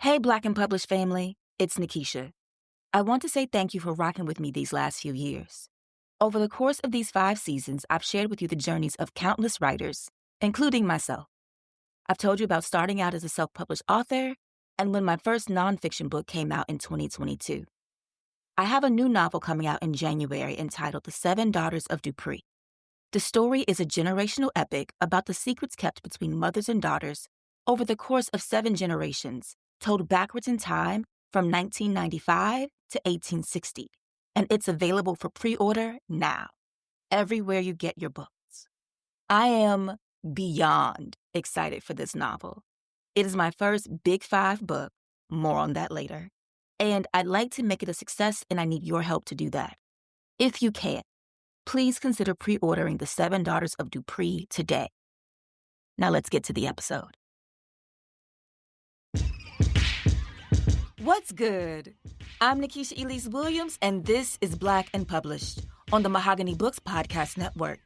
Hey, Black and Published family, it's Nikisha. I want to say thank you for rocking with me these last few years. Over the course of these 5 seasons, I've shared with you the journeys of countless writers, including myself. I've told you about starting out as a self-published author and when my first nonfiction book came out in 2022. I have a new novel coming out in January entitled The 7 Daughters of Dupree. The story is a generational epic about the secrets kept between mothers and daughters over the course of 7 generations, told backwards in time from 1995 to 1860. And it's available for pre-order now, everywhere you get your books. I am beyond excited for this novel. It is my first Big 5 book, more on that later. And I'd like to make it a success, and I need your help to do that. If you can, please consider pre-ordering The 7 Daughters of Dupree today. Now let's get to the episode. What's good? I'm Kiese Alexis Williams, and this is Black and Published on the Mahogany Books Podcast Network,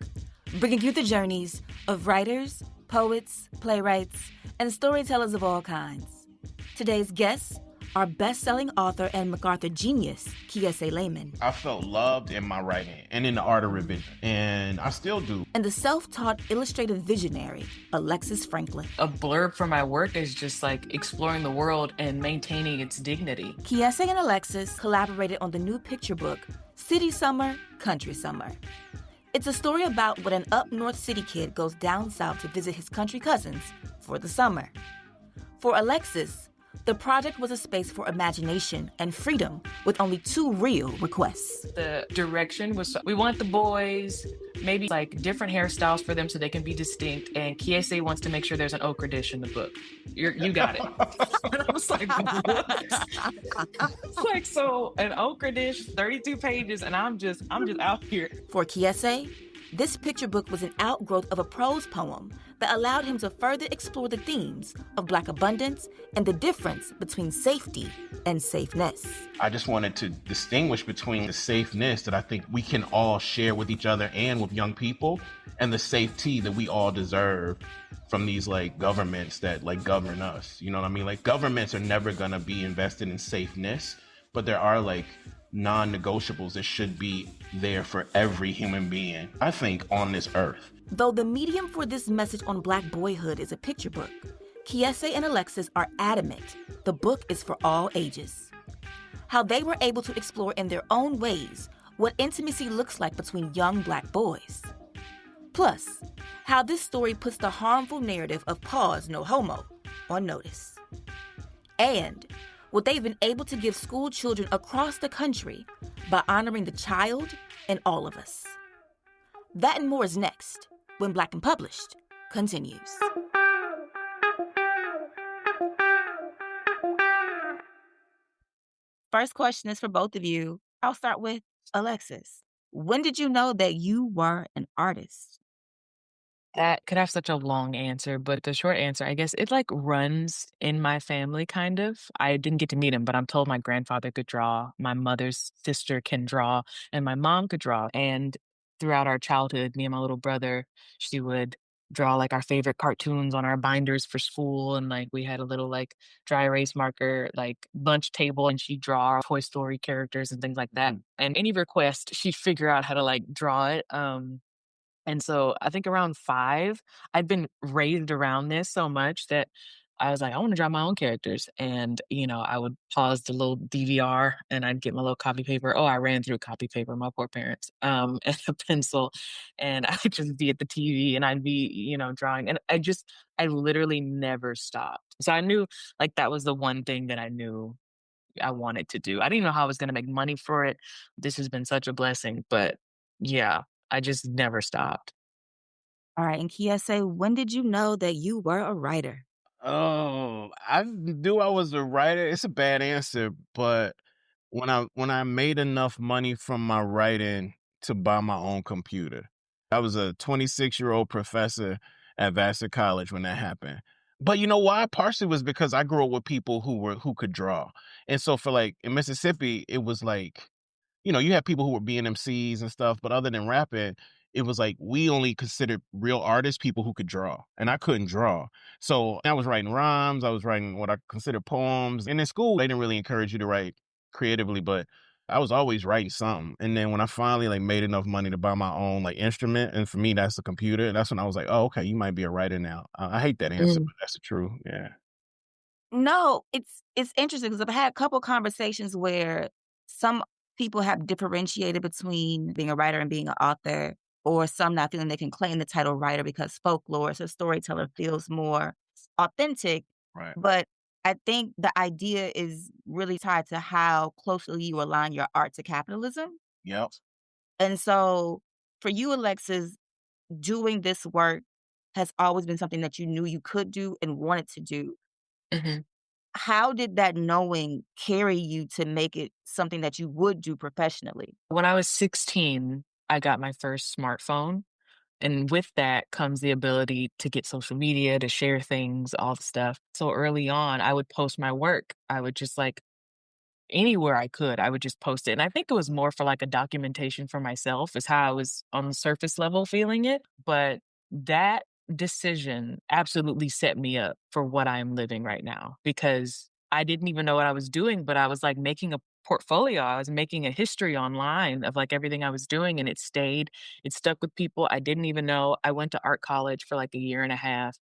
bringing you the journeys of writers, poets, playwrights, and storytellers of all kinds. Today's guests are best-selling author and MacArthur genius, Kiese Laymon. I felt loved in my writing and in the art of revision, and I still do. And the self-taught illustrative visionary, Alexis Franklin. A blurb for my work is just like exploring the world and maintaining its dignity. Kiese and Alexis collaborated on the new picture book, City Summer, Country Summer. It's a story about when an up-north city kid goes down south to visit his country cousins for the summer. For Alexis, the project was a space for imagination and freedom with only 2 real requests. The direction was, we want the boys, maybe like different hairstyles for them so they can be distinct. And Kiese wants to make sure there's an okra dish in the book. You got it. And I was like, what? It's like, so an okra dish, 32 pages, and I'm just out here. For Kiese, this picture book was an outgrowth of a prose poem that allowed him to further explore the themes of Black abundance and the difference between safety and safeness. I just wanted to distinguish between the safeness that I think we can all share with each other and with young people, and the safety that we all deserve from these governments that govern us. You know what I mean? Governments are never gonna be invested in safeness, but there are non-negotiables that should be there for every human being, I think, on this earth. Though the medium for this message on Black boyhood is a picture book, Kiese and Alexis are adamant the book is for all ages. How they were able to explore in their own ways what intimacy looks like between young Black boys. Plus, how this story puts the harmful narrative of pause no homo on notice. And what they've been able to give school children across the country by honoring the child in all of us. That and more is next, when Black and Published continues. First question is for both of you. I'll start with Alexis. When did you know that you were an artist? That could have such a long answer, but the short answer, I guess it runs in my family, kind of. I didn't get to meet him, but I'm told my grandfather could draw, my mother's sister can draw, and my mom could draw. And throughout our childhood, me and my little brother, she would draw our favorite cartoons on our binders for school. And we had a little dry erase marker, lunch table, and she'd draw our Toy Story characters and things like that. And any request, she'd figure out how to draw it. And so I think around 5, I'd been raised around this so much that I was like, I want to draw my own characters. And, I would pause the little DVR and I'd get my little copy paper. Oh, I ran through copy paper, my poor parents, and a pencil. And I would just be at the TV and I'd be, drawing. And I literally never stopped. So I knew that was the one thing that I knew I wanted to do. I didn't know how I was going to make money for it. This has been such a blessing. But yeah. I just never stopped. All right. And Kiese, when did you know that you were a writer? Oh, I knew I was a writer. It's a bad answer, but when I made enough money from my writing to buy my own computer. I was a 26-year-old professor at Vassar College when that happened. But you know why? Partially was because I grew up with people who could draw. And so for in Mississippi, it was you have people who were being MCs and stuff, but other than rapping, it was like we only considered real artists people who could draw, and I couldn't draw. So I was writing rhymes, I was writing what I consider poems. And in school, they didn't really encourage you to write creatively, but I was always writing something. And then when I finally like made enough money to buy my own like instrument, and for me that's the computer, that's when I was like, oh, okay, you might be a writer now. I hate that answer, Mm, but that's the truth. Yeah. No, it's interesting because 'cause I've had a couple conversations where some people have differentiated between being a writer and being an author, or some not feeling they can claim the title writer because folklore, so storyteller feels more authentic. Right. But I think the idea is really tied to how closely you align your art to capitalism. Yep. And so for you, Alexis, doing this work has always been something that you knew you could do and wanted to do. mhm. How did that knowing carry you to make it something that you would do professionally? When I was 16, I got my first smartphone. And with that comes the ability to get social media, to share things, all the stuff. So early on, I would post my work. I would just like anywhere I could, I would just post it. And I think it was more for like a documentation for myself, is how I was on the surface level feeling it. But that decision absolutely set me up for what I am living right now, because I didn't even know what I was doing, but I was like making a portfolio. I was making a history online of like everything I was doing, and it stayed. It stuck with people I didn't even know. I went to art college for like a year and a half.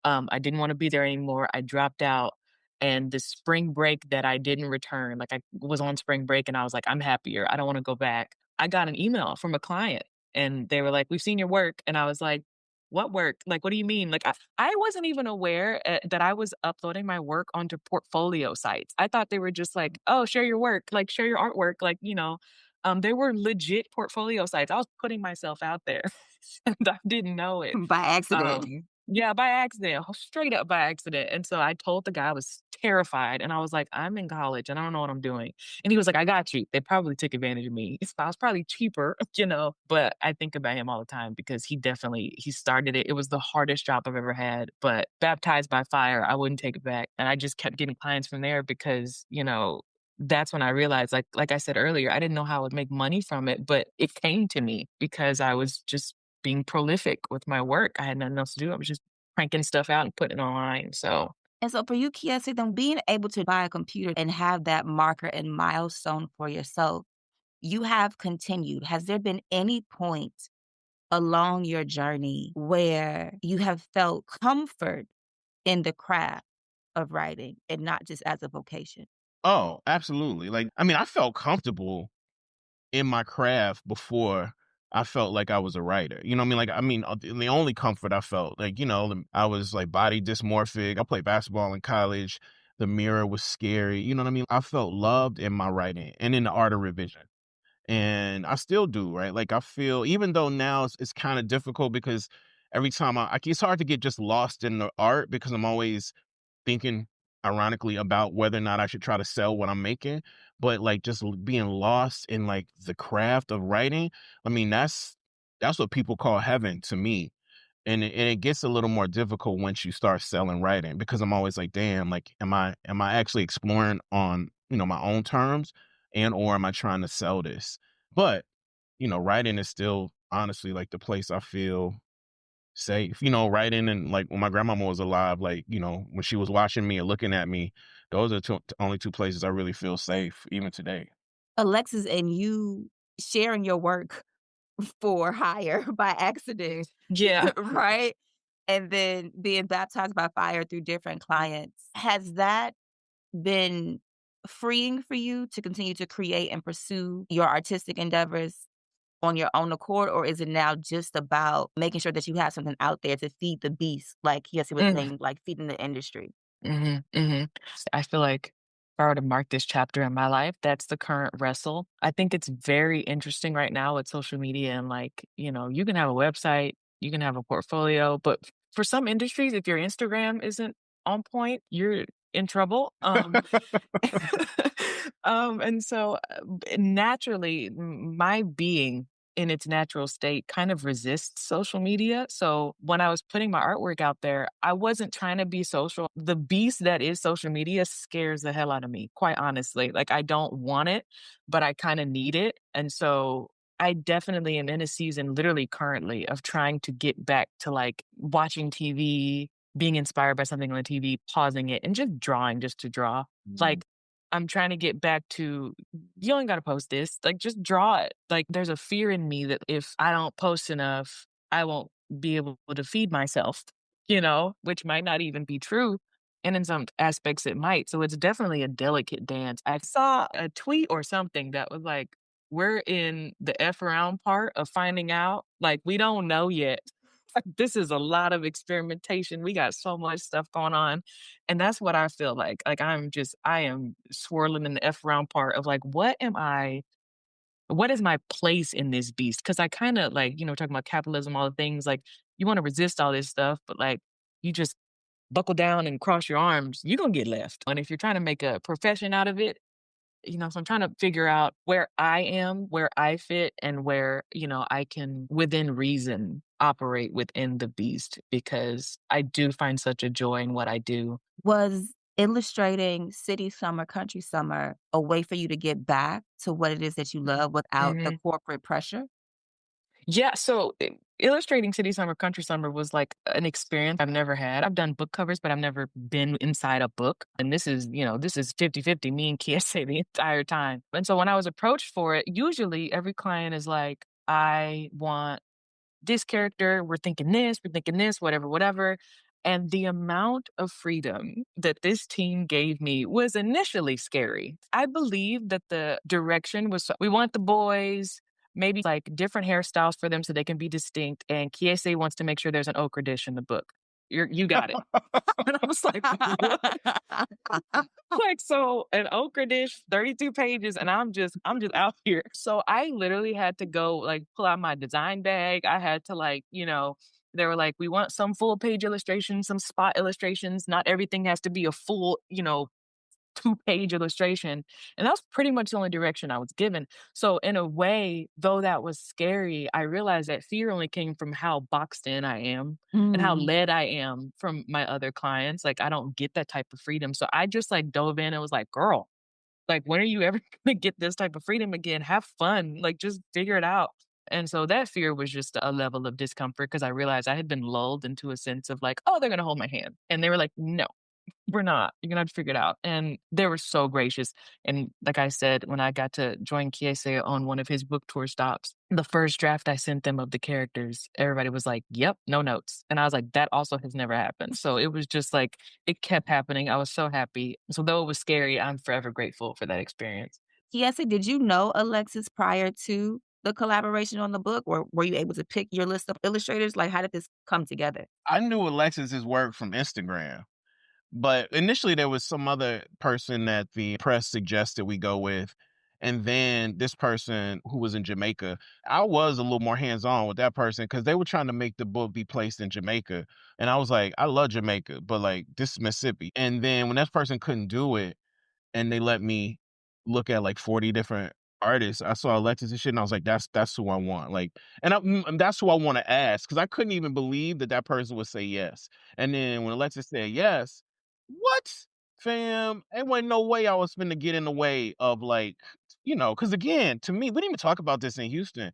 I didn't want to be there anymore. I dropped out, and the spring break that I didn't return, like I was on spring break and I was like, I'm happier. I don't want to go back. I got an email from a client and they were like, we've seen your work. And I was like, what work? Like, what do you mean? Like, I wasn't even aware that I was uploading my work onto portfolio sites. I thought they were just like, oh, share your work, like share your artwork. Like, they were legit portfolio sites. I was putting myself out there and I didn't know it. By accident. Yeah, by accident, straight up by accident. And so I told the guy, I was terrified, and I was like, "I'm in college and I don't know what I'm doing." And he was like, "I got you." They probably took advantage of me. I was probably cheaper, but I think about him all the time because he started it. It was the hardest job I've ever had, but baptized by fire, I wouldn't take it back. And I just kept getting clients from there because, that's when I realized, like I said earlier, I didn't know how I would make money from it, but it came to me because I was just being prolific with my work. I had nothing else to do. I was just cranking stuff out and putting it online. So, And so for you, Kiese, then being able to buy a computer and have that marker and milestone for yourself, you have continued. Has there been any point along your journey where you have felt comfort in the craft of writing and not just as a vocation? Oh, absolutely. Like, I mean, I felt comfortable in my craft before I felt like I was a writer. You know what I mean? Like, I mean, the only comfort I felt, like, I was like body dysmorphic. I played basketball in college. The mirror was scary. You know what I mean? I felt loved in my writing and in the art of revision. And I still do, right? Like, I feel, even though now it's kind of difficult because every time it's hard to get just lost in the art because I'm always thinking ironically about whether or not I should try to sell what I'm making, but like just being lost in like the craft of writing. I mean, that's what people call heaven to me. And it gets a little more difficult once you start selling writing because I'm always like, damn, like am I actually exploring on, my own terms, and or am I trying to sell this? But, writing is still honestly like the place I feel safe, writing, and like when my grandmama was alive, like, when she was watching me or looking at me, those are only two places I really feel safe, even today. Alexis, and you sharing your work for hire by accident, yeah. right? And then being baptized by fire through different clients. Has that been freeing for you to continue to create and pursue your artistic endeavors on your own accord? Or is it now just about making sure that you have something out there to feed the beast, like Yessie was saying, like feeding the industry? Mhm, mhm. I feel like if I were to mark this chapter in my life, that's the current wrestle. I think it's very interesting right now with social media and like, you can have a website, you can have a portfolio, but for some industries, if your Instagram isn't on point, you're in trouble. And so naturally, my being in its natural state kind of resists social media. So when I was putting my artwork out there, I wasn't trying to be social. The beast that is social media scares the hell out of me, quite honestly. Like I don't want it, but I kind of need it. And so I definitely am in a season, literally currently, of trying to get back to like watching TV, being inspired by something on the TV, pausing it, and just drawing just to draw. Mhm. Like, I'm trying to get back to you ain't gotta post this. Like, just draw it. Like, there's a fear in me that if I don't post enough, I won't be able to feed myself, which might not even be true. And in some aspects, it might. So it's definitely a delicate dance. I saw a tweet or something that was like, we're in the F around part of finding out. Like, we don't know yet. Like, this is a lot of experimentation. We got so much stuff going on. And that's what I feel like. Like, I am swirling in the F around part of like, what is my place in this beast? Because I kind of like, talking about capitalism, all the things like you want to resist all this stuff, but like you just buckle down and cross your arms, you're gonna get left. And if you're trying to make a profession out of it, so I'm trying to figure out where I am, where I fit, and where, I can, within reason, operate within the beast because I do find such a joy in what I do. Was illustrating city summer, country summer a way for you to get back to what it is that you love without the Mhm. corporate pressure? Yeah, so illustrating City Summer, Country Summer was like an experience I've never had. I've done book covers, but I've never been inside a book. And this is 50-50, me and Kiese the entire time. And so when I was approached for it, usually every client is like, I want this character, we're thinking this, whatever, whatever. And the amount of freedom that this team gave me was initially scary. I believe that the direction was we want the boys, maybe like different hairstyles for them so they can be distinct. And Kiese wants to make sure there's an okra dish in the book. You got it. And I was like, what? Like, so an okra dish, 32 pages, and I'm just out here. So I literally had to go like pull out my design bag. I had to like, they were like, we want some full page illustrations, some spot illustrations. Not everything has to be a full, two-page illustration. And that was pretty much the only direction I was given. So in a way, though that was scary, I realized that fear only came from how boxed in I am and how Mm. led I am from my other clients. Like I don't get that type of freedom. So I just like dove in and was like, girl, like when are you ever gonna get this type of freedom again? Have fun. Like just figure it out. And so that fear was just a level of discomfort because I realized I had been lulled into a sense of like, oh, they're gonna hold my hand. And they were like, no, we're not. You're gonna have to figure it out. And they were so gracious. And like I said, when I got to join Kiese on one of his book tour stops, the first draft I sent them of the characters, everybody was like, yep, no notes. And I was like, that also has never happened. So it was just like, it kept happening. I was so happy. So though it was scary, I'm forever grateful for that experience. Kiese, did you know Alexis prior to the collaboration on the book, or were you able to pick your list of illustrators? Like, how did this come together? I knew Alexis's work from Instagram. But initially, there was some other person that the press suggested we go with. And then this person who was in Jamaica, I was a little more hands on with that person because they were trying to make the book be placed in Jamaica. And I was like, I love Jamaica, but like, this is Mississippi. And then when that person couldn't do it, and they let me look at like 40 different artists. I saw Alexis and shit, and I was like, that's who I want. Like, and that's who I want to ask because I couldn't even believe that that person would say yes. And then when Alexis said yes, what, fam? There wasn't no way I was finna get in the way of like, because again, to me, we didn't even talk about this in Houston.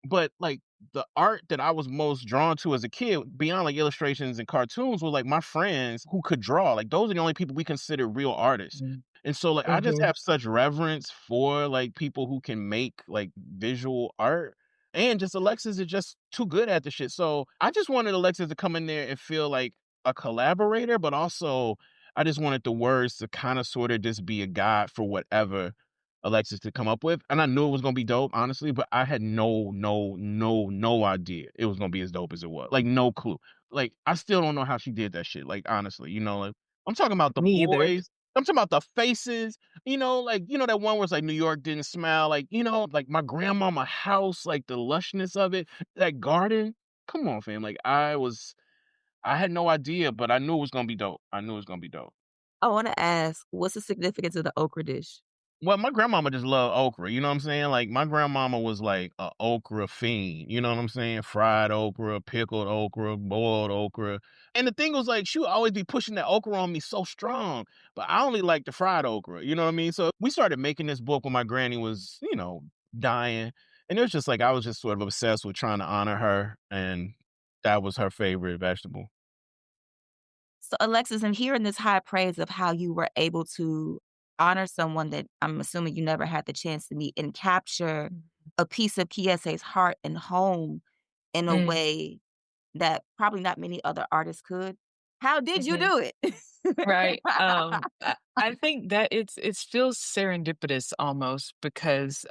But, like, the art that I was most drawn to as a kid, beyond, like, illustrations and cartoons, were, like, my friends who could draw, like, those are the only people we consider real artists, Mm. and so, like, I just Mhm. have such reverence for, like, people who can make, like, visual art, and just Alexis is just too good at the shit, so I just wanted Alexis to come in there and feel like a collaborator, but also I just wanted the words to kinda sorta just be a guide for whatever Alexis to come up with, and I knew it was gonna be dope, honestly, but I had no idea it was gonna be as dope as it was. Like, no clue. Like, I still don't know how she did that shit, like, honestly, like, I'm talking about the Me either. boys, I'm talking about the faces, like, that one where it's like New York didn't smell, like, like my grandmama house, like the lushness of it, that garden. Come on, fam. Like, I had no idea, but I knew it was gonna be dope. I knew it was gonna be dope. I wanna ask, what's the significance of the okra dish? Well, my grandmama just loved okra, you know what I'm saying? Like, my grandmama was like a okra fiend, you know what I'm saying? Fried okra, pickled okra, boiled okra. And the thing was like, she would always be pushing that okra on me so strong, but I only like the fried okra, you know what I mean? So we started making this book when my granny was, dying. And it was just like I was just sort of obsessed with trying to honor her, and that was her favorite vegetable. So, Alexis, I'm hearing this high praise of how you were able to honor someone that I'm assuming you never had the chance to meet and capture a piece of Kiese's heart and home in a Mm, way that probably not many other artists could. How did you mhm. do it? Right. I think that it feels serendipitous almost because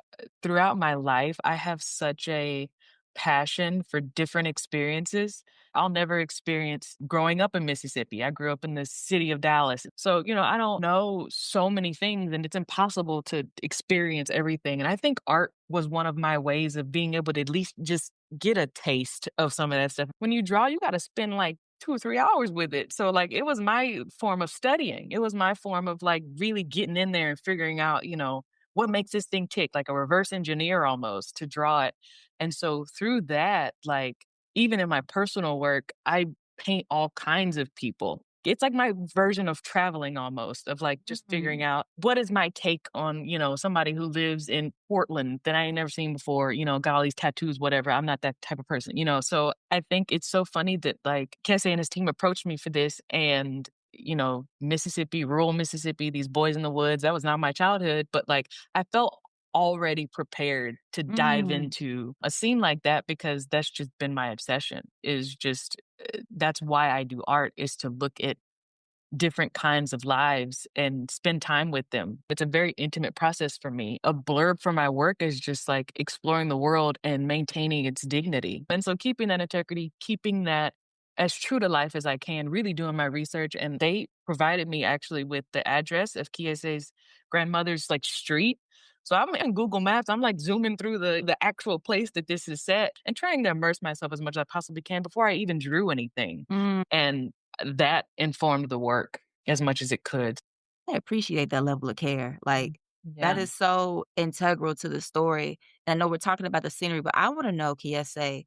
throughout my life, I have such a passion for different experiences. I'll never experience growing up in Mississippi. I grew up in the city of Dallas. So, I don't know so many things and it's impossible to experience everything. And I think art was one of my ways of being able to at least just get a taste of some of that stuff. When you draw, you got to spend like 2 or 3 hours with it. So, like, it was my form of studying. It was my form of, like, really getting in there and figuring out, what makes this thing tick, like a reverse engineer almost to draw it. And so through that, like, even in my personal work, I paint all kinds of people. It's like my version of traveling almost, of like just figuring Mhm. out what is my take on, somebody who lives in Portland that I ain't never seen before, got all these tattoos, whatever. I'm not that type of person. So I think it's so funny that like Kesse and his team approached me for this and Mississippi, rural Mississippi, these boys in the woods, that was not my childhood, but like I felt already prepared to dive Mm. into a scene like that because that's just been my obsession is just that's why I do art is to look at different kinds of lives and spend time with them. It's a very intimate process for me. A blurb for my work is just like exploring the world and maintaining its dignity. And so keeping that integrity, keeping that as true to life as I can, really doing my research. And they provided me actually with the address of Kiese's grandmother's like street. So I'm in Google Maps. I'm like zooming through the actual place that this is set and trying to immerse myself as much as I possibly can before I even drew anything. Mm. And that informed the work as much as it could. I appreciate that level of care. Mm. Like, that Yeah. is so integral to the story. And I know we're talking about the scenery, but I wanna know, Kiese,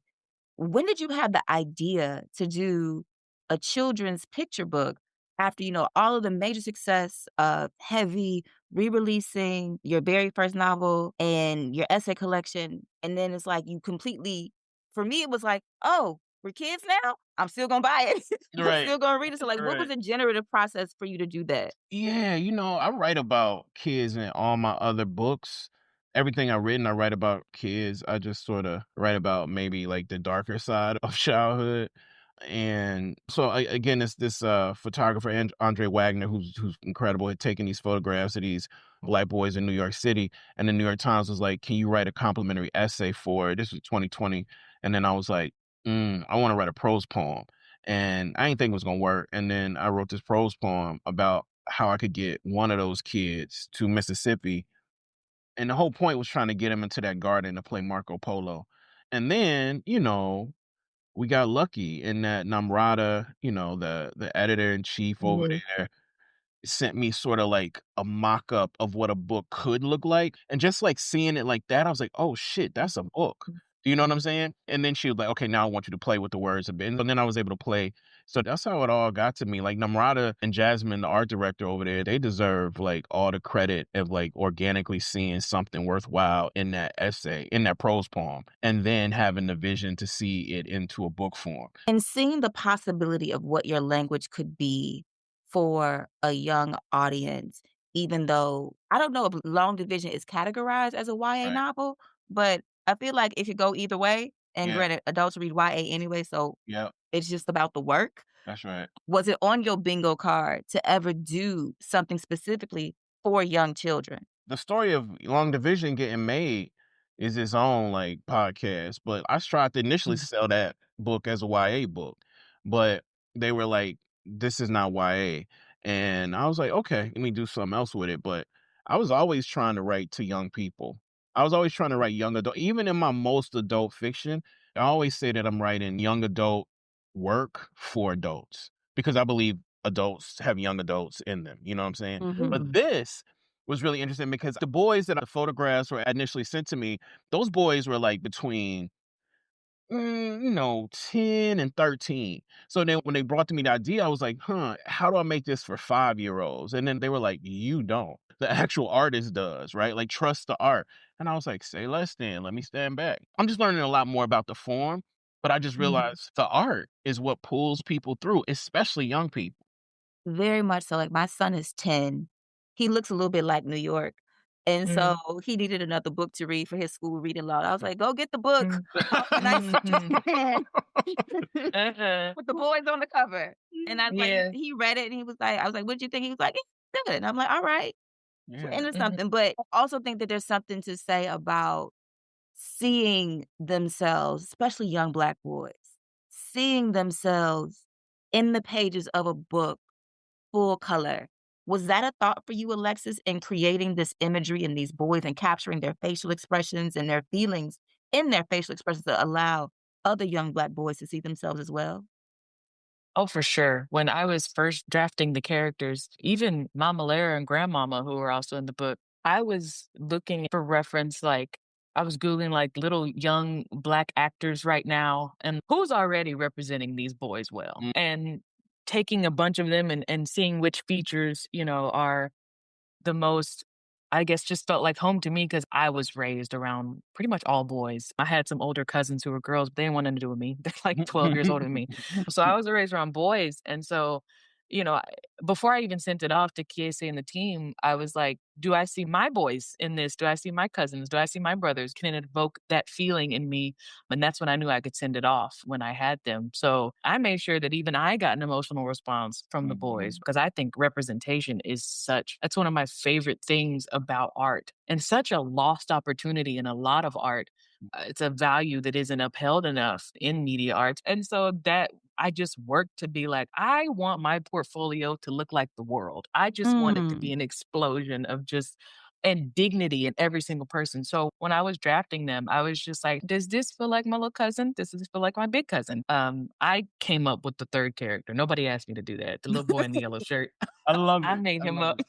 when did you have the idea to do a children's picture book after, all of the major success of Heavy, re-releasing your very first novel and your essay collection, and then it's like you completely for me, it was like, "Oh, we're kids now? I'm still gonna buy it. I'm Right, still gonna read it." So, like, what was right. the generative process for you to do that? Yeah, I write about kids in all my other books. Everything I've written, I write about kids. I just sort of write about maybe like the darker side of childhood. And so again, it's this photographer Andre Wagner, who's incredible, had taken these photographs of these black boys in New York City, and the New York Times was like, "Can you write a complimentary essay for it?" This was 2020, and then I was like, "I want to write a prose poem," and I didn't think it was gonna work. And then I wrote this prose poem about how I could get one of those kids to Mississippi, and the whole point was trying to get him into that garden to play Marco Polo. And then, we got lucky in that Namrata, the editor in chief over Mhm. there sent me sorta like a mock-up of what a book could look like, and just, like, seeing it like that, I was like, "Oh, shit, that's a book." Do you know what I'm saying? And then she was like, "Okay, now I want you to play with the words a bit," and then I was able to play. So that's how it all got to me, like, Namrata and Jasmine, the art director over there, they deserve, like, all the credit of, like, organically seeing something worthwhile in that essay, in that prose poem, and then having the vision to see it into a book form. And seeing the possibility of what your language could be for a young audience, even though I don't know if Long Division is categorized as a YA Right. novel, but I feel like it could go either way. And Yeah. granted, adults read YA anyway, so Yep. it's just about the work. That's right. Was it on your bingo card to ever do something specifically for young children? The story of Long Division getting made is its own, like, podcast, but I tried to initially Mm. sell that book as a YA book, but they were like, "This is not YA," and I was like, "Okay, let me do something else with it," but I was always trying to write to young people. I was always trying to write young adult even in my most adult fiction, I always say that I'm writing young adult work for adults because I believe adults have young adults in them, you know what I'm saying? But Mhm. this was really interesting because the boys that the photographs were initially sent to me, those boys were like between 10 and 13. So then when they brought to me the idea, I was like, huh, how do I make this for 5-year-olds? And then they were like, you don't. The actual artist does, right? Like, trust the art. And I was like, say less then. Let me stand back. I'm just learning a lot more about the form, but I just realized the art is what pulls people through, especially young people. Very much so, like, my son is 10. He looks a little bit like New York, and so Mhm, he needed another book to read for his school reading load. I was like, "Go get the book mhm, off the nice mhm. Uh-huh. with the boys on the cover." And I was like Yeah. he read it and he was like I was like, "What'd you think?" He was like, "It's good." And I'm like, "Alright, we're Yeah. into Mhm. something." But I also think that there's something to say about seeing themselves, especially young Black boys, seeing themselves in the pages of a book full color. Was that a thought for you, Alexis, in creating this imagery in these boys and capturing their facial expressions and their feelings in their facial expressions to allow other young Black boys to see themselves as well? Oh, for sure. When I was first drafting the characters, even Mama Lara and Grandmama, who were also in the book, I was looking for reference, like, I was Googling, like, little young Black actors right now and who's already representing these boys well, Mm, and taking a bunch of them and seeing which features, are the most I guess, just felt like home to me because I was raised around pretty much all boys. I had some older cousins who were girls, but they didn't want nothing to do with me. They're like 12 years older than me. So I was raised around boys, and so, you know, I before I even sent it off to Kiese and the team, I was like, "Do I see my boys in this? Do I see my cousins? Do I see my brothers? Can it evoke that feeling in me?" And that's when I knew I could send it off when I had them. So I made sure that even I got an emotional response from the boys mhm, because I think representation is that's one of my favorite things about art and such a lost opportunity in a lot of art. It's a value that isn't upheld enough in media arts. And so that I just work to be like, I want my portfolio to look like the world. I just want it to be Mm, an explosion of just and dignity in every single person. So when I was drafting them, I was just like, does this feel like my little cousin? Does this feel like my big cousin? I came up with the third character. Nobody asked me to do that. The little boy in the yellow shirt. I love I it. made I him love up. it.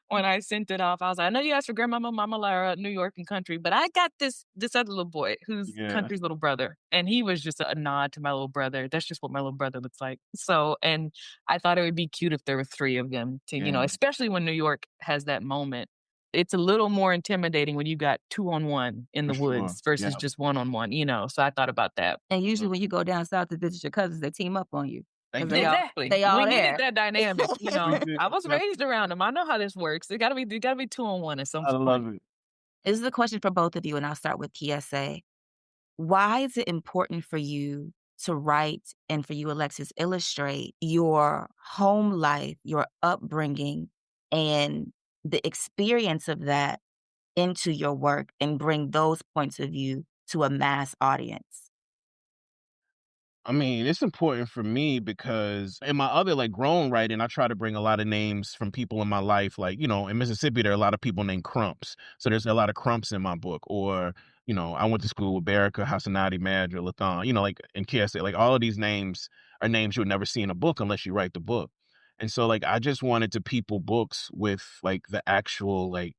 When I sent it off, I was like, "I know you asked for Grandmama, Mama Lara, New York and country, but I got this other little boy who's Yeah, country's little brother." And he was just a nod to my little brother. That's just what my little brother looks like. So, and I thought it would be cute if there were 3 of them to, yeah, especially when New York has that moment. It's a little more intimidating when you got 2 on 1 in for the sure. woods Yeah. versus just 1 on 1. So I thought about that. and usually when you go down south to visit your cousins, they team up on you They because do. Exactly. they all We needed there. that dynamic. We do. I was Yep. raised around them. I know how this works. It gotta be 2 on 1 at some I point. love it. This is a question for both of you, and I'll start with Kiese. Why is it important for you to write and for you, Alexis, illustrate your home life, your upbringing, and the experience of that into your work and bring those points of view to a mass audience? I mean, it's important for me because in my other like grown writing, I try to bring a lot of names from people in my life. Like, in Mississippi, there are a lot of people named Crumps. So there's a lot of Crumps in my book. Or, I went to school with Baraka, Hassanati, Madra, Lathan, like in KSA, like all of these names are names you would never see in a book unless you write the book. And so like I just wanted to people books with like the actual like,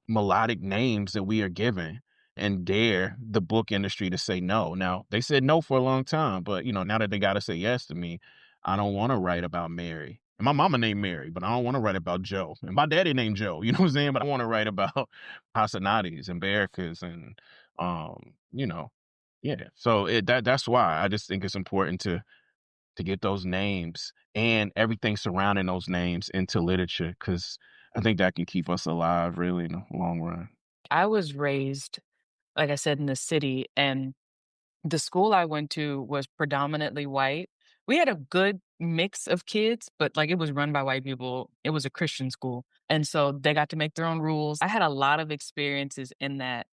melodic names that we are given and dare the book industry to say no. Now, they said no for a long time, but now that they got to say yes to me, I don't want to write about Mary. And my mama named Mary, but I don't want to write about Joe. And my daddy named Joe, you know what I'm saying? But I want to write about Hassanatis and Barracas and um, you know, yeah. So that's why I just think it's important to get those names and everything surrounding those names into literature because I think that can keep us alive really in the long run. I was raised, like I said, in the city, and the school I went to was predominantly white. We had a good mix of kids, but, like, it was run by white people. It was a Christian school, and so they got to make their own rules. I had a lot of experiences in that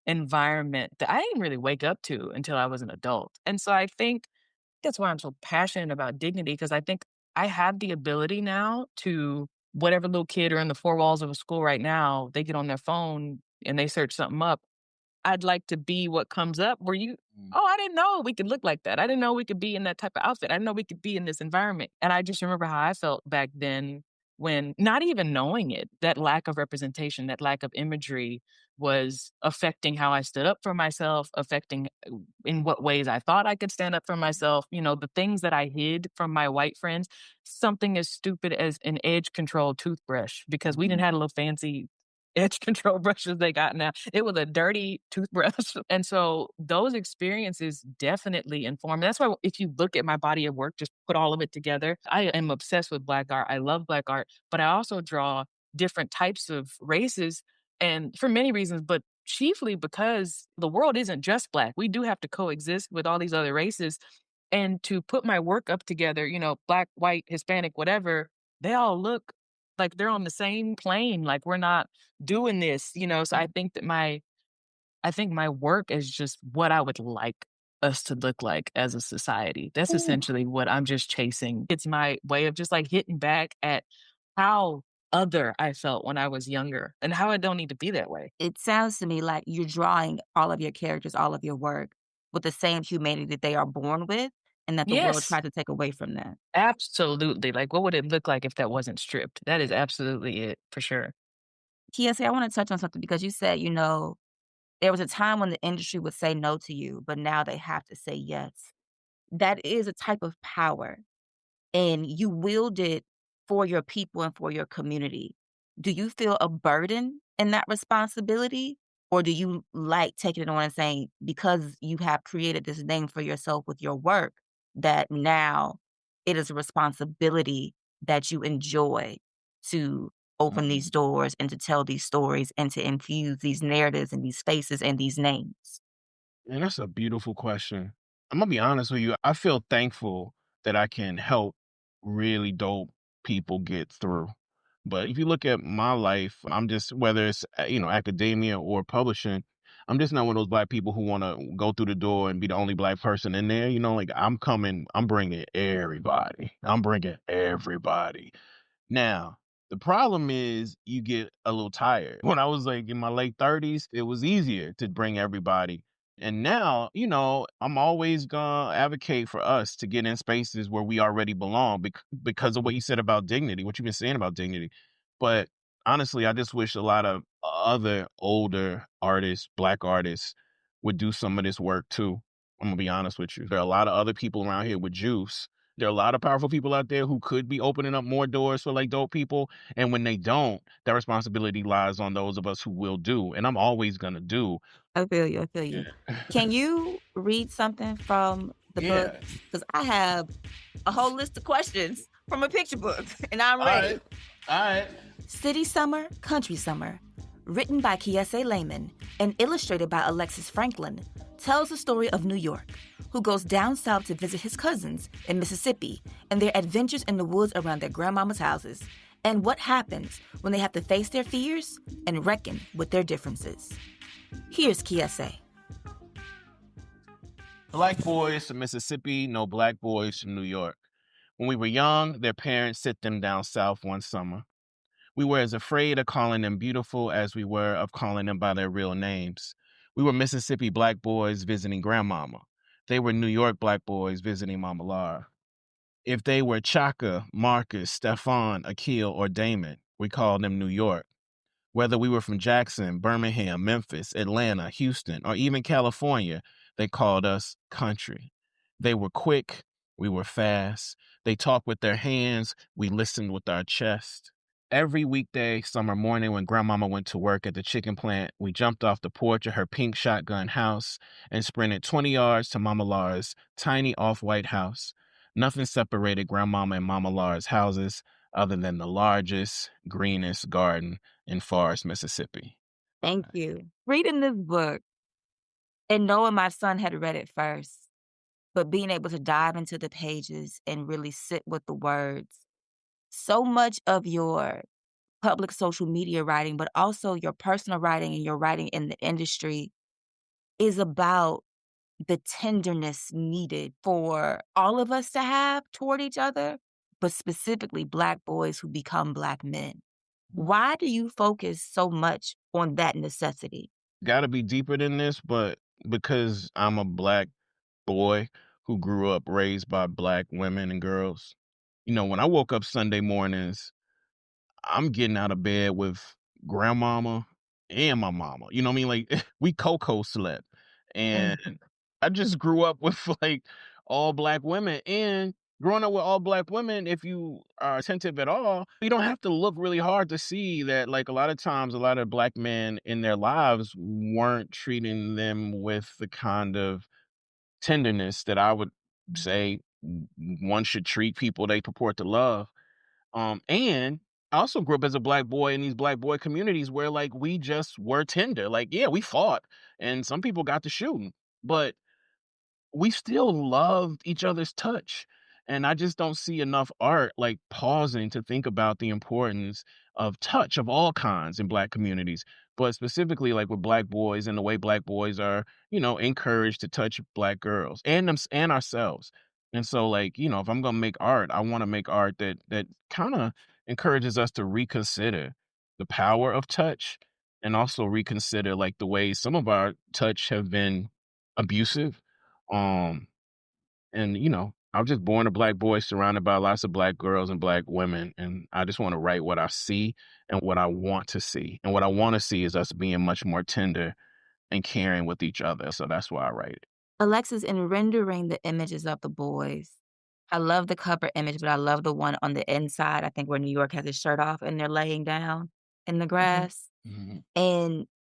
environment that I didn't really wake up to until I was an adult, and so I think that's why I'm so passionate about dignity because I think I have the ability now to whatever little kid are in the 4 walls of a school right now, they get on their phone and they search something up. I'd like to be what comes up where Mm. "Oh, I didn't know we could look like that. I didn't know we could be in that type of outfit. I didn't know we could be in this environment." And I just remember how I felt back then when not even knowing it, that lack of representation, that lack of imagery was affecting how I stood up for myself, affecting in what ways I thought I could stand up for myself. You know, the things that I hid from my white friends, something as stupid as an edge control toothbrush, because we didn't have a little fancy edge control brushes they got now. It was a dirty toothbrush. And so those experiences definitely inform. That's why if you look at my body of work, just put all of it together, I am obsessed with Black art. I love Black art, but I also draw different types of races and for many reasons, but chiefly because the world isn't just Black. We do have to coexist with all these other races. And to put my work up together, you know, Black, white, Hispanic, whatever, they all look like they're on the same plane. Like we're not doing this, you know. So I think my work is just what I would like us to look like as a society. That's Ooh. essentially what I'm just chasing. It's my way of just like hitting back at how other I felt when I was younger and how I don't need to be that way. It sounds to me like you're drawing all of your characters, all of your work with the same humanity that they are born with and that the world Yes, tried to take away from them. absolutely. Like, what would it look like if that wasn't stripped? That is absolutely it for sure. Kiese, I wanna touch on something because you said, there was a time when the industry would say no to you, but now they have to say yes. That is a type of power, and you wield it for your people and for your community. Do you feel a burden in that responsibility? Or do you like taking it on and saying, because you have created this name for yourself with your work, that now it is a responsibility that you enjoy to open these doors and to tell these stories and to infuse these narratives and these faces and these names? And that's a beautiful question. I'm gonna be honest with you. I feel thankful that I can help really dope people get through. But if you look at my life, I'm just whether it's academia or publishing, I'm just not one of those black people who want to go through the door and be the only black person in there. Like I'm coming, I'm bringing everybody. I'm bringing everybody. Now, the problem is you get a little tired. When I was like in my late 30s, it was easier to bring everybody. And now, I'm always going to advocate for us to get in spaces where we already belong because of what you said about dignity, what you've been saying about dignity. But honestly, I just wish a lot of other older artists, black artists, would do some of this work too. I'm going to be honest with you. There are a lot of other people around here with juice. There are a lot of powerful people out there who could be opening up more doors for like dope people. And when they don't, that responsibility lies on those of us who will do. And I'm always gonna do. I feel you, I feel you. Can you read something from the book? Yeah. Because I have a whole list of questions from a picture book, and I'm All ready. right. All right. City Summer, Country Summer, written by Kiese Laymon and illustrated by Alexis Franklin, tells the story of New York, who goes down south to visit his cousins in Mississippi and their adventures in the woods around their grandmama's houses, and what happens when they have to face their fears and reckon with their differences. Here's Kiese. Black boys from Mississippi, no black boys from New York. When we were young, their parents sent them down south one summer. We were as afraid of calling them beautiful as we were of calling them by their real names. We were Mississippi black boys visiting grandmama. They were New York black boys visiting Mama Laura. If they were Chaka, Marcus, Stefan, Akil, or Damon, we called them New York. Whether we were from Jackson, Birmingham, Memphis, Atlanta, Houston, or even California, they called us country. They were quick, we were fast. They talked with their hands, we listened with our chest. Every weekday, summer morning when grandmama went to work at the chicken plant, we jumped off the porch of her pink shotgun house and sprinted 20 yards to Mama Laura's tiny off-white house. Nothing separated grandmama and Mama Laura's houses other than the largest, greenest garden in Forest, Mississippi. Thank you. Reading this book and knowing my son had read it first, but being able to dive into the pages and really sit with the words. So much of your public social media writing, but also your personal writing and your writing in the industry is about the tenderness needed for all of us to have toward each other, but specifically Black boys who become Black men. Why do you focus so much on that necessity? Got to be deeper than this, but because I'm a black boy who grew up raised by black women and girls, when I woke up Sunday mornings, I'm getting out of bed with grandmama and my mama. You know what I mean? Like we cocoa slept. And Mhm. I just grew up with like all black women. And growing up with all black women, if you are attentive at all, you don't have to look really hard to see that like a lot of times a lot of black men in their lives weren't treating them with the kind of tenderness that I would say one should treat people they purport to love. And I also grew up as a black boy in these black boy communities where like we just were tender. Like, yeah, we fought and some people got to shooting, but we still loved each other's touch. And I just don't see enough art like pausing to think about the importance of touch of all kinds in black communities, but specifically like with black boys and the way black boys are, encouraged to touch black girls and them and ourselves. And so like, if I'm gonna make art, I want to make art that kind of encourages us to reconsider the power of touch and also reconsider like the way some of our touch have been abusive. um, and I was just born a black boy surrounded by lots of black girls and black women, and I just want to write what I see and what I want to see. And what I want to see is us being much more tender and caring with each other. So that's why I write it. Alexis, in rendering the images of the boys, I love the cover image, but I love the one on the inside, I think where New York has his shirt off and they're laying down in the Mhm. grass. Mhm.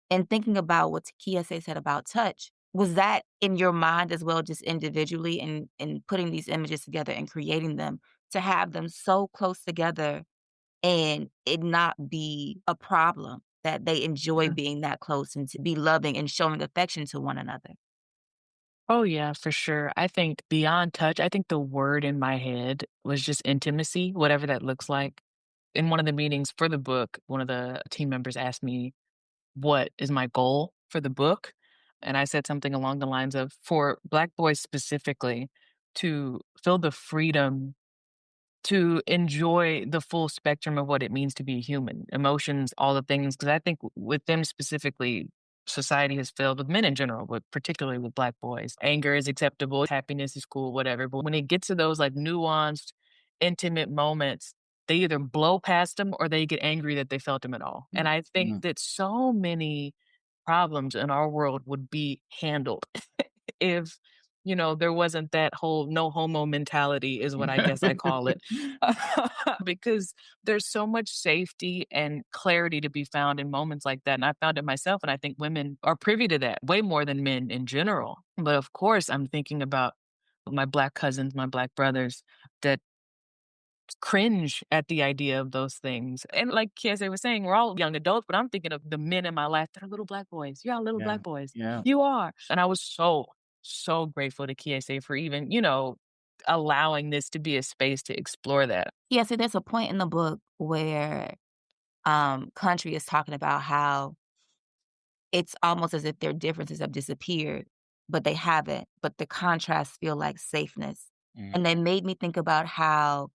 And thinking about what Kiese said about touch, was that in your mind as well, just individually in putting these images together and creating them to have them so close together and it not be a problem that they enjoy Mhm. being that close and to be loving and showing affection to one another? Oh, yeah, for sure. I think beyond touch, I think the word in my head was just intimacy, whatever that looks like. In one of the meetings for the book, one of the team members asked me, "What is my goal for the book?" And I said something along the lines of, for Black boys specifically, to feel the freedom to enjoy the full spectrum of what it means to be human, emotions, all the things. Because I think with them specifically, society has failed with men in general, but particularly with Black boys. Anger is acceptable, happiness is cool, whatever. But when it gets to those like nuanced, intimate moments, they either blow past them or they get angry that they felt them at all. And I think Mhm. that so many problems in our world would be handled if, there wasn't that whole no homo mentality is what I guess I call it. Because there's so much safety and clarity to be found in moments like that. And I found it myself. And I think women are privy to that way more than men in general. But of course, I'm thinking about my Black cousins, my Black brothers that cringe at the idea of those things. And like Kiese was saying, we're all young adults, but I'm thinking of the men in my life that are little Black boys. Y'all little Yeah. Black boys. Yeah. You are. And I was so, so grateful to Kiese for even, allowing this to be a space to explore that. Yeah, so there's a point in the book where Country is talking about how it's almost as if their differences have disappeared, but they haven't, but the contrasts feel like safeness. Mhm. And they made me think about how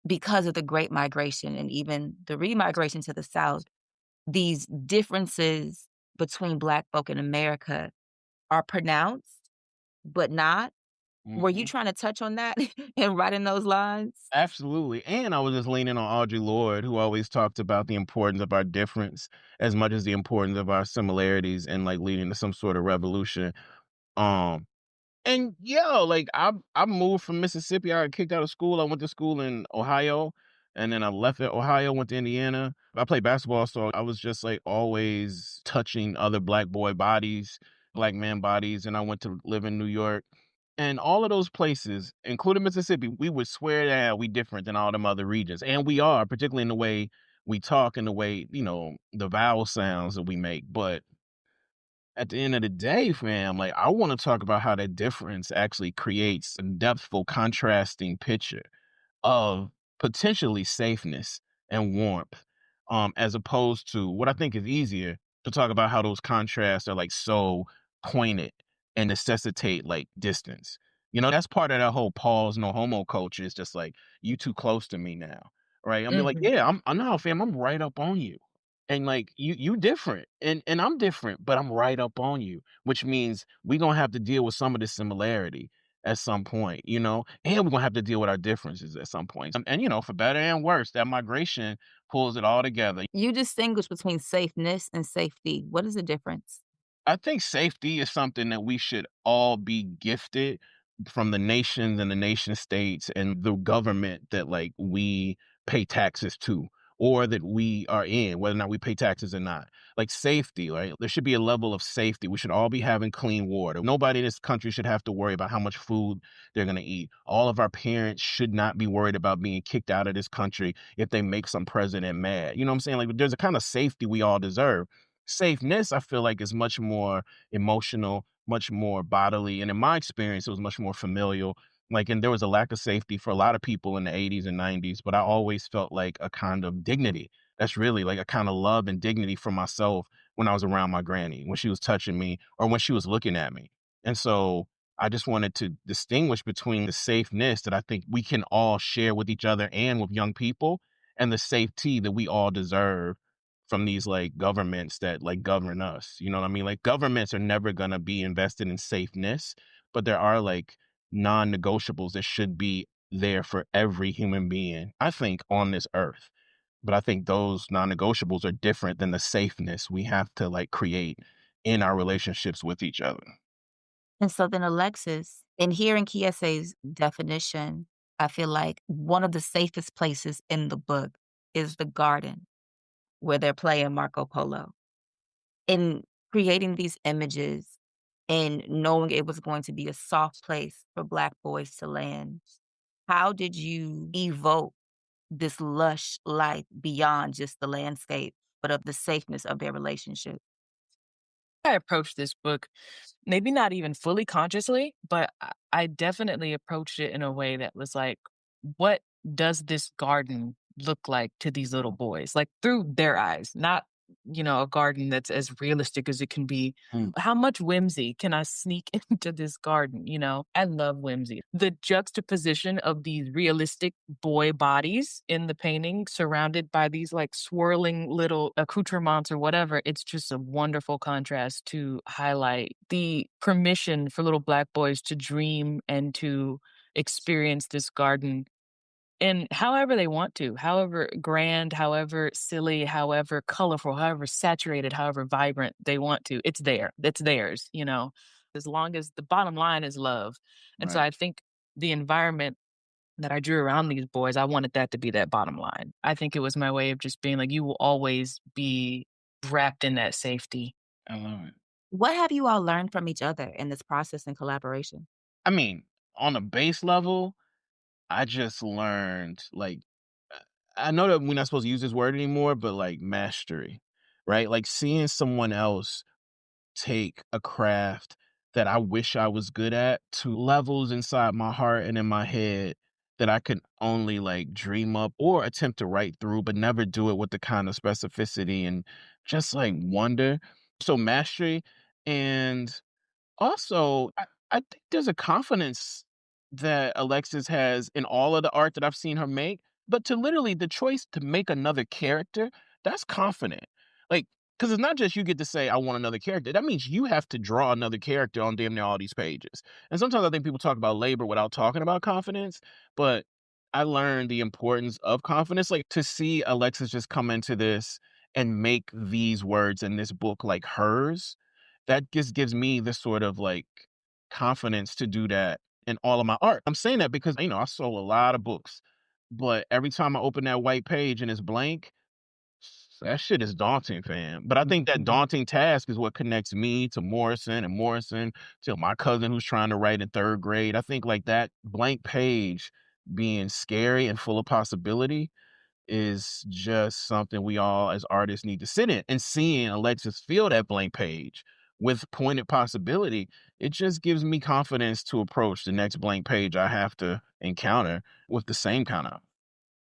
because of the Great Migration and even the remigration to the South, these differences between Black folk in America are pronounced, but not. Were you Mhm. trying to touch on that in writing those lines? Absolutely. And I was just leaning on Audre Lorde, who always talked about the importance of our difference as much as the importance of our similarities and like leading to some sort of revolution. Um, And yo, like I moved from Mississippi. I got kicked out of school. I went to school in Ohio, and then I left at Ohio, went to Indiana. I played basketball, so I was just like always touching other black boy bodies, black man bodies, and I went to live in New York. And all of those places, including Mississippi, we would swear that we different than all them other regions. And we are, particularly in the way we talk and the way, the vowel sounds that we make. But at the end of the day, fam, like I want to talk about how that difference actually creates a depthful contrasting picture of potentially safeness and warmth, as opposed to what I think is easier to talk about how those contrasts are like so pointed and necessitate like distance. That's part of that whole pause no homo culture. Is just like you too close to me now, right? I mean, like, Mhm. yeah, I'm no fam, I'm right up on you. And like you different and I'm different, but I'm right up on you, which means we gonna have to deal with some of the similarity at some point, and we're gonna have to deal with our differences at some point. And for better and worse, that migration pulls it all together. You distinguish between safeness and safety. What is the difference? I think safety is something that we should all be gifted from the nations and the nation states and the government that like we pay taxes to or that we are in, whether or not we pay taxes or not. Like safety, right? There should be a level of safety. We should all be having clean water. Nobody in this country should have to worry about how much food they're going to eat. All of our parents should not be worried about being kicked out of this country if they make some president mad. You know what I'm saying? Like there's a kind of safety we all deserve. Safeness, I feel like, is much more emotional, much more bodily, and in my experience, it was much more familial. Like, and there was a lack of safety for a lot of people in the 80s and 90s, but I always felt like a kind of dignity. That's really like a kind of love and dignity for myself when I was around my granny, when she was touching me or when she was looking at me. And so I just wanted to distinguish between the safeness that I think we can all share with each other and with young people and the safety that we all deserve from these like governments that like govern us. You know what I mean? Like governments are never going to be invested in safeness, but there are like non-negotiables that should be there for every human being, I think, on this earth. But I think those non-negotiables are different than the safeness we have to like create in our relationships with each other. And so then Alexis, in hearing Kiese's definition, I feel like one of the safest places in the book is the garden where they're playing Marco Polo. In creating these images and knowing it was going to be a soft place for Black boys to land, how did you evoke this lush life beyond just the landscape, but of the safeness of their relationship? I approached this book, maybe not even fully consciously, but I definitely approached it in a way that was like, what does this garden look like to these little boys? Like through their eyes, not, a garden that's as realistic as it can be. Mm. How much whimsy can I sneak into this garden? I love whimsy. The juxtaposition of these realistic boy bodies in the painting surrounded by these like swirling little accoutrements or whatever, it's just a wonderful contrast to highlight the permission for little Black boys to dream and to experience this garden in however they want to, however grand, however silly, however colorful, however saturated, however vibrant they want to. It's there. It's theirs. As long as the bottom line is love. And so Right. I think the environment that I drew around these boys, I wanted that to be that bottom line. I think it was my way of just being like, you will always be wrapped in that safety. I love it. What have you all learned from each other in this process and collaboration? I mean, on a base level, I just learned like uh, I know that we're not supposed to use this word anymore, but like mastery, right? Like seeing someone else take a craft that I wish I was good at to levels inside my heart and in my head that I could only like dream up or attempt to write through, but never do it with the kind of specificity and just like wonder. So mastery and also, I think there's a confidence that Alexis has in all of the art that I've seen her make, but to literally the choice to make another character, that's confident. Like, because it's not just you get to say, I want another character. That means you have to draw another character on damn near all these pages. And sometimes I think people talk about labor without talking about confidence, but I learned the importance of confidence. Like to see Alexis just come into this and make these words in this book like hers, that just gives me the sort of like confidence to do that in all of my art. I'm saying that because, I sold a lot of books, but every time I open that white page and it's blank, that shit is daunting, fam. But I think that Mhm. daunting task is what connects me to Morrison and Morrison to my cousin who's trying to write in third grade. I think like that blank page being scary and full of possibility is just something we all as artists need to sit in. And seeing Alexis fill that blank page with pointed possibility, it just gives me confidence to approach the next blank page I have to encounter with the same kind of,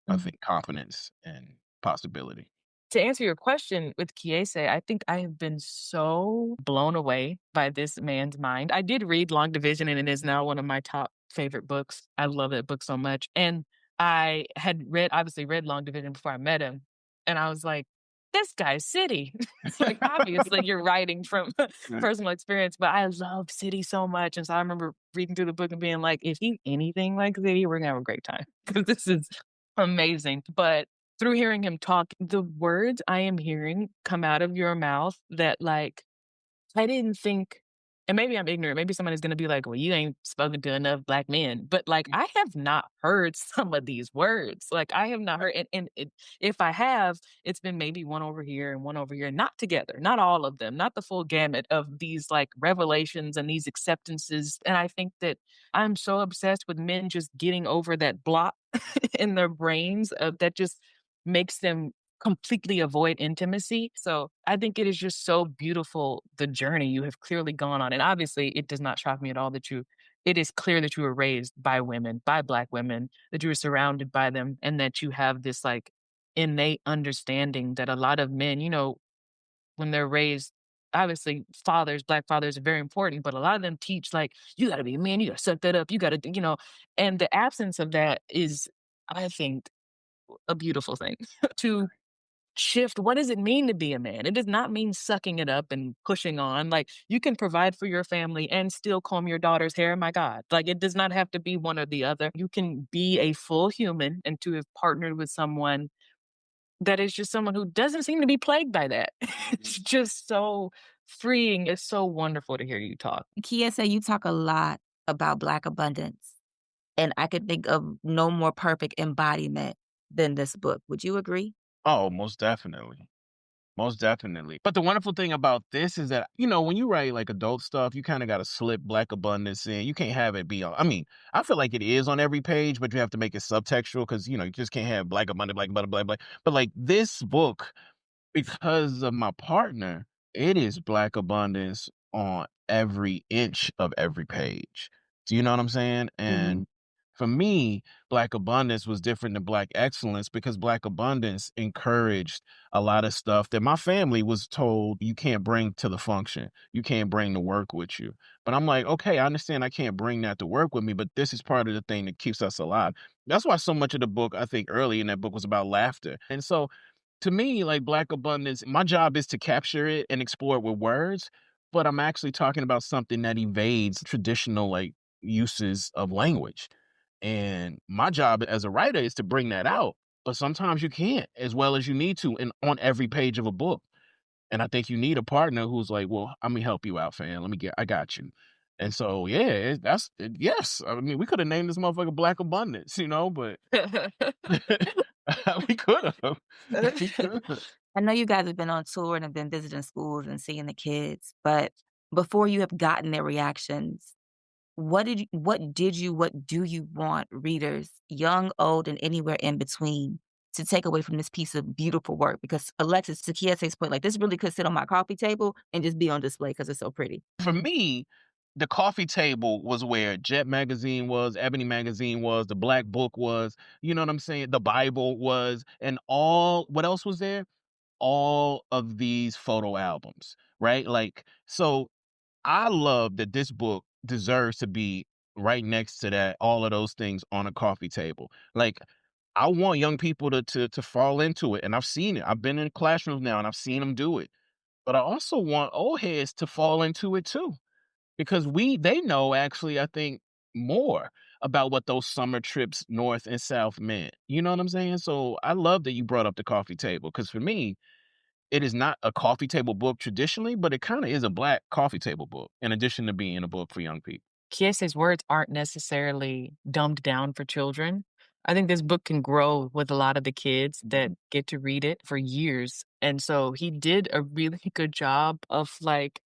I Mhm. think, confidence and possibility. To answer your question with Kiese, I think I have been so blown away by this man's mind. I did read Long Division, and it is now one of my top favorite books. I love that book so much. And I had obviously read Long Division before I met him. And I was like, this guy's city. It's like, obviously, you're writing from Right. personal experience, but I love city so much. And so I remember reading through the book and being like, if he's anything like city, we're gonna have a great time because this is amazing. But through hearing him talk, the words I am hearing come out of your mouth that like I didn't think, and maybe I'm ignorant, maybe somebody's gonna be like, "Well, you ain't spoken to enough black men," but, like, I have not heard some of these words, like, I have not heard, and if I have, it's been maybe one over here and one over here, not together, not all of them, not the full gamut of these, like, revelations and these acceptances, and I think that I'm so obsessed with men just getting over that block in their brains, that just makes them completely avoid intimacy. So I think it is just so beautiful the journey you have clearly gone on. And obviously, it does not shock me at all that it is clear that you were raised by women, by Black women, that you were surrounded by them, and that you have this like innate understanding that a lot of men, when they're raised, obviously, Black fathers are very important, but a lot of them teach like, you gotta be a man, you gotta suck that up, you gotta, and the absence of that is, I think, a beautiful thing to shift what does it mean to be a man? It does not mean sucking it up and pushing on. Like you can provide for your family and still comb your daughter's hair. My God. Like it does not have to be one or the other. You can be a full human and to have partnered with someone that is just someone who doesn't seem to be plagued by that. It's just so freeing. It's so wonderful to hear you talk. Kiese, you talk a lot about Black abundance, and I could think of no more perfect embodiment than this book. Would you agree? Oh, most definitely. Most definitely. But the wonderful thing about this is that, when you write like adult stuff, you kind of got to slip Black abundance in. You can't have it be on. I mean, I feel like it is on every page, but you have to make it subtextual because, you just can't have Black abundance, Black, blah, blah, blah. But like this book, because of my partner, it is Black abundance on every inch of every page. Do you know what I'm saying? Mhm. And for me, Black abundance was different than Black excellence because Black abundance encouraged a lot of stuff that my family was told you can't bring to the function. You can't bring to work with you. But I'm like, okay, I understand I can't bring that to work with me, but this is part of the thing that keeps us alive. That's why so much of the book, I think early in that book was about laughter. And so to me, like Black abundance, my job is to capture it and explore it with words, but I'm actually talking about something that evades traditional like uses of language. And my job as a writer is to bring that out. But sometimes you can't as well as you need to and on every page of a book. And I think you need a partner who's like, well, let me help you out, fam. I got you. And so, yeah, yes. I mean, we could have named this motherfucker Black Abundance, but we could have. We could have. I know you guys have been on tour and have been visiting schools and seeing the kids, but before you have gotten their reactions, what do you want readers, young, old, and anywhere in between, to take away from this piece of beautiful work? Because Alexis, to Kiese's point, like, this really could sit on my coffee table and just be on display because it's so pretty. For me, the coffee table was where Jet magazine was, Ebony magazine was, the Black Book was, you know what I'm saying? The Bible was, and what else was there? All of these photo albums, right? Like, so I love that this book deserves to be right next to that, all of those things on a coffee table. Like, I want young people to fall into it, and I've seen it. I've been in classrooms now, and I've seen them do it. But I also want old heads to fall into it too, because they know actually, I think, more about what those summer trips north and south meant. You know what I'm saying? So I love that you brought up the coffee table because for me, it is not a coffee table book traditionally, but it kind of is a Black coffee table book in addition to being a book for young people. Kiese's words aren't necessarily dumbed down for children. I think this book can grow with a lot of the kids that get to read it for years. And so he did a really good job of like,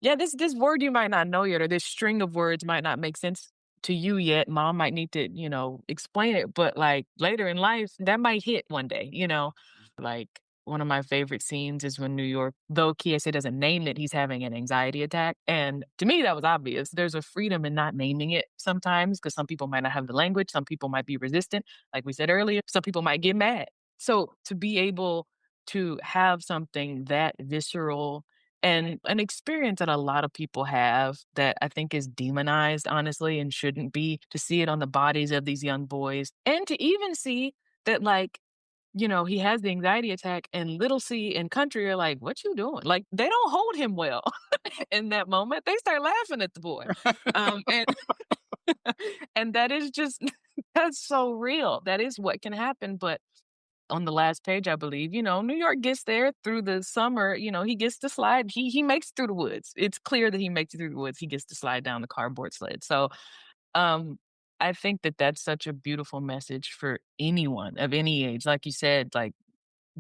yeah, this word you might not know yet, or this string of words might not make sense to you yet. Mom might need to, explain it, but like later in life, that might hit one day, Like one of my favorite scenes is when New York, though Kiese doesn't name it, he's having an anxiety attack. And to me, that was obvious. There's a freedom in not naming it sometimes because some people might not have the language. Some people might be resistant. Like we said earlier, some people might get mad. So to be able to have something that visceral and an experience that a lot of people have that I think is demonized, honestly, and shouldn't be, to see it on the bodies of these young boys and to even see that, like, he has the anxiety attack, and little C and Country are like, "What you doing?" Like, they don't hold him well in that moment. They start laughing at the boy. And and that is just that's so real. That is what can happen, but on the last page, I believe, New York gets there through the summer, he gets to slide. He makes it through the woods. It's clear that he makes it through the woods. He gets to slide down the cardboard sled. So, um, I think that that's such a beautiful message for anyone of any age. Like you said, like,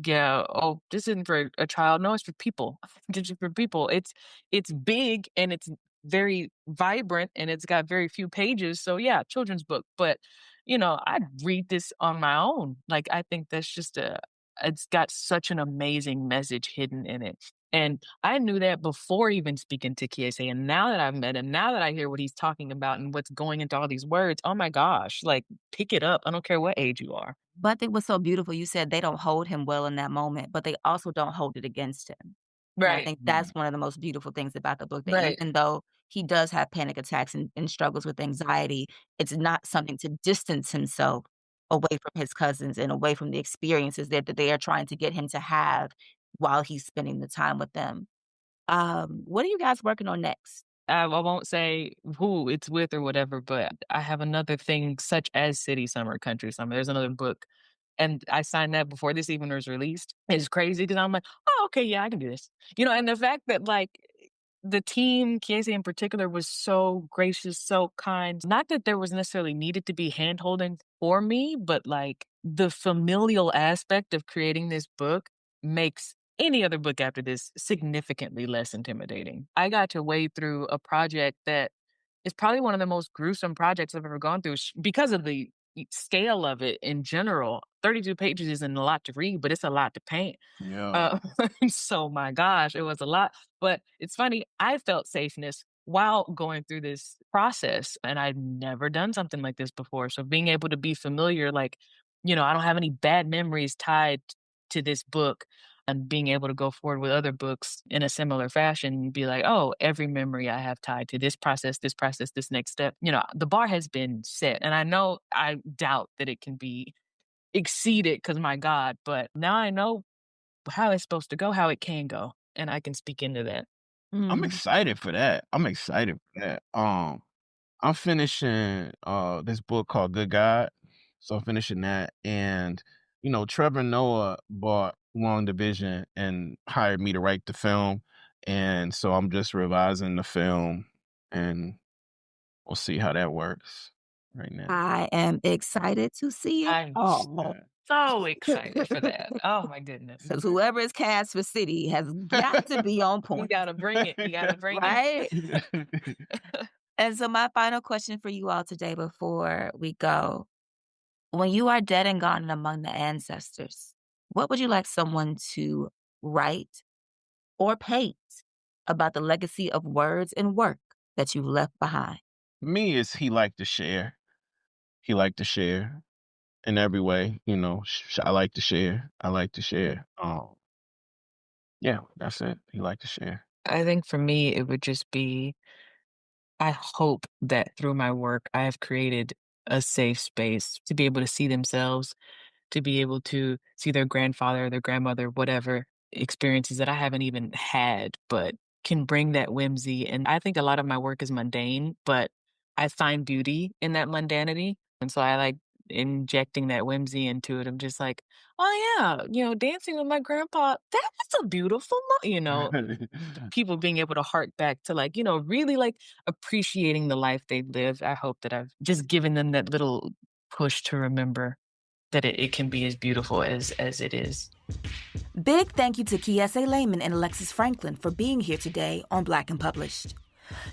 yeah, oh, this isn't for a child. No, it's for people. This is for people. It's big and it's very vibrant and it's got very few pages. So yeah, children's book. But I'd read this on my own. Like I think that's just it's got such an amazing message hidden in it. And I knew that before even speaking to Kiese. And now that I've met him, now that I hear what he's talking about and what's going into all these words, oh my gosh, like pick it up. I don't care what age you are. But I think what's so beautiful, you said they don't hold him well in that moment, but they also don't hold it against him. And I Right. think that's one of the most beautiful things about the book, that Right. even though he does have panic attacks and struggles with anxiety, it's not something to distance himself away from his cousins and away from the experiences that they are trying to get him to have while he's spending the time with them. What are you guys working on next? I won't say who it's with or whatever, but I have another thing such as City Summer, Country Summer. There's another book, and I signed that before this even was released. It's crazy because I'm like, "Oh, okay, yeah, I can do this." And the fact that, like, the team, Kiese in particular, was so gracious, so kind. Not that there was necessarily needed to be handholding for me, but, like, the familial aspect of creating this book makes any other book after this significantly less intimidating. I got to wade through a project that is probably one of the most gruesome projects I've ever gone through because of the scale of it in general. 32 pages isn't a lot to read, but it's a lot to paint. Yeah. Uh, so my gosh, it was a lot. But it's funny, I felt safeness while going through this process, and I'd never done something like this before. So being able to be familiar, like, I don't have any bad memories tied to this book, and being able to go forward with other books in a similar fashion and be like, oh, every memory I have tied to this process, this next step. The bar has been set. And I doubt that it can be exceeded because my God, but now I know how it's supposed to go, how it can go, and I can speak into that. I'm Mhm. excited for that. I'm excited for that. I'm finishing this book called Good God. So I'm finishing that. And, Trevor Noah bought Long Division and hired me to write the film. And so I'm just revising the film and we'll see how that works right now. I am excited to see it I'm all. so excited for that. Oh my goodness. 'Cause whoever is cast for City has got to be on You point, gotta bring it. You gotta bring it. right? And so my final question for you all today before we go, when you are dead and gone and among the ancestors, what would you like someone to write or paint about the legacy of words and work that you left behind? Me is he liked to share. He liked to share in every way, I like to share. I like to share. Yeah, that's it. He liked to share. I think for me, it would just be I hope that through my work, I have created a safe space to be able to see themselves, to be able to see their grandfather, their grandmother, whatever experiences that I haven't even had, but can bring that whimsy. And I think a lot of my work is mundane, but I find beauty in that mundanity. And so I like injecting that whimsy into it. I'm just like, oh yeah, dancing with my grandpa, that's a beautiful, people being able to hark back to like, really like appreciating the life they lived. I hope that I've just given them that little push to remember that it can be as beautiful as it is. Big thank you to Kiese Laymon and Alexis Franklin for being here today on Black and Published.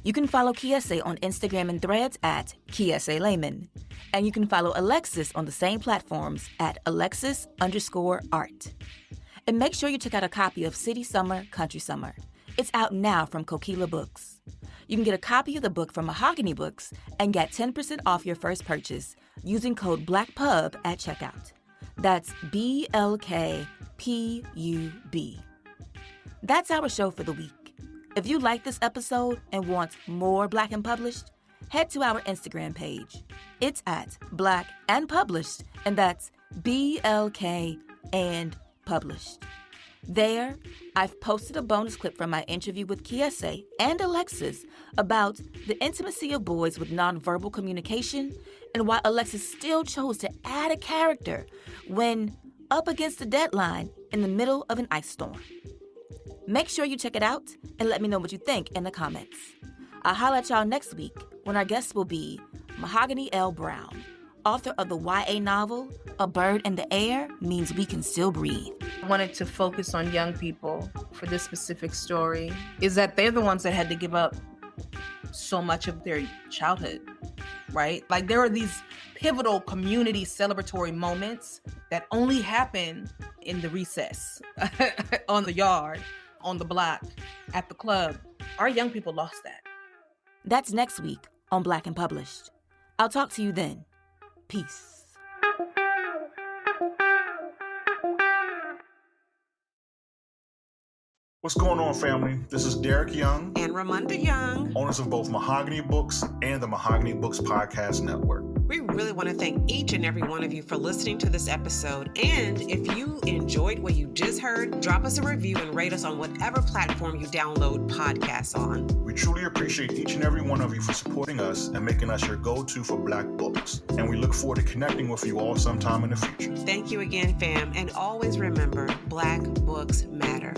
You can follow Kiese on Instagram and Threads at Kiese Laymon. And you can follow Alexis on the same platforms at Alexis_art. And make sure you check out a copy of City Summer, Country Summer. It's out now from Coquila Books. You can get a copy of the book from Mahogany Books and get 10% off your first purchase using code BLACKPUB at checkout. That's BLKPUB. That's our show for the week. If you like this episode and want more Black and Published, head to our Instagram page. It's at Black and Published, and that's BLKPUB. and published. There, I've posted a bonus clip from my interview with Kiese and Alexis about the intimacy of boys with nonverbal communication and why Alexis still chose to add a character when up against the deadline in the middle of an ice storm. Make sure you check it out and let me know what you think in the comments. I'll holler at y'all next week when our guest will be Mahogany L. Brown, author of the YA novel, A Bird in the Air Means We Can Still Breathe. I wanted to focus on young people for this specific story, is that they're the ones that had to give up so much of their childhood, right? Like there are these pivotal community celebratory moments that only happen in the recess, on the yard, on the block, at the club. Our young people lost that. That's next week on Black and Published. I'll talk to you then. Peace. What's going on, family? This is Derek Young and Ramonda Young, owners of both Mahogany Books and the Mahogany Books Podcast Network. We really want to thank each and every one of you for listening to this episode. And if you enjoyed what you just heard, drop us a review and rate us on whatever platform you download podcasts on. We truly appreciate each and every one of you for supporting us and making us your go-to for Black books. And we look forward to connecting with you all sometime in the future. Thank you again, fam. And always remember, Black books matter.